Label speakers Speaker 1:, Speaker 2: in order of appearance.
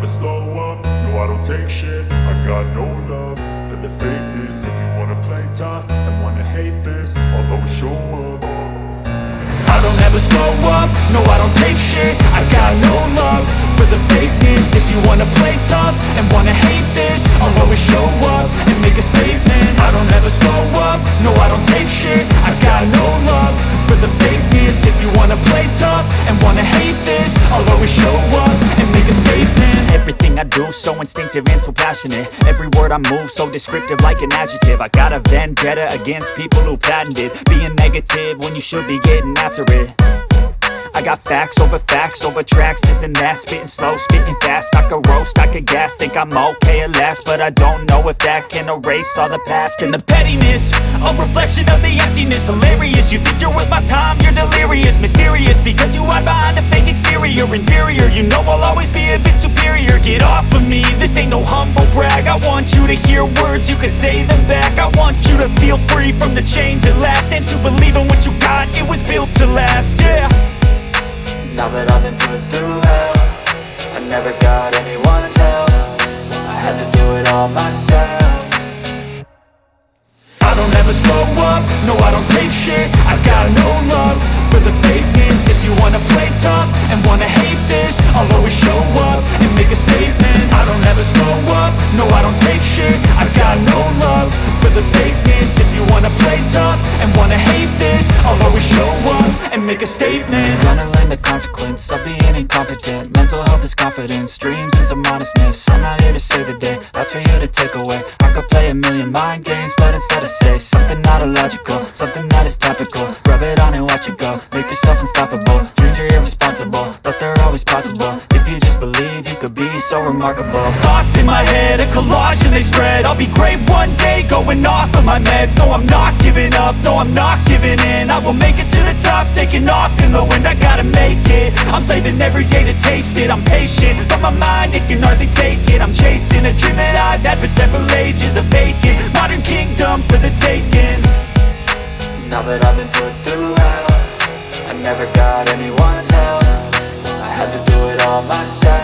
Speaker 1: slow up, no I don't take shit. I got no love for the fakeness. If you wanna play tough and wanna hate this, I'll always show up. I don't ever slow up, no I don't take shit. I got no love for the fakeness. If you wanna play tough and wanna hate this, I'll always show up and make a statement. I don't ever slow up, no I don't take shit. I got no love for the fakeness. If you wanna play tough and wanna hate this, I'll always show up and make a statement.
Speaker 2: Everything I do so instinctive and so passionate. Every word I move so descriptive like an adjective. I got a vendetta against people who patented being negative when you should be getting after it. I got facts over tracks, this and that. Spitting slow, spitting fast, I could roast, I could gas. Think I'm okay at last, but I don't know if that can erase all the past. And the pettiness, a reflection of the emptiness. Hilarious, you think you're worth my time, you're delirious. Mysterious, because you hide behind a fake exterior. Inferior, you know I'll always be a bit superior. Get off of me, this ain't no humble brag. I want you to hear words, you can say them back. I want you to feel free from the chains at last, and to believe in what you got, it was built to last, yeah.
Speaker 3: Now that I've been put through hell, I never got anyone's help. I had to do it all myself.
Speaker 1: I don't ever slow up, no I don't take shit. I got no love for the fakeness. If you wanna play tough and wanna hate this, I'll always show up and make a statement. I don't ever slow up, no I don't take shit. I got no love for the fakeness. If you wanna play tough and wanna hate this, I'll always show up and make a statement.
Speaker 3: Gonna learn the consequence of being incompetent. Mental health is confidence, dreams and some honestness. I'm not here to save the day, that's for you to take away. I could play a million mind games, but instead I say something not illogical, something that is topical. Rub it on and watch it go, make yourself unstoppable. Dreams are irresponsible, but they're always possible. If you just believe, you could be so remarkable.
Speaker 2: Thoughts in my head, a collage and they spread. I'll be great one day, going off of my meds. No, I'm not giving up, no, I'm not giving in. I will make it to the top, taking off in the wind. I gotta make it, I'm saving every day to taste it. I'm patient, but my mind, it can hardly take it. I'm chasing a dream that I've had for several ages. A vacant, modern kingdom for the taking.
Speaker 3: Now that I've been put through hell, I never got anyone's help. I had to do it all myself.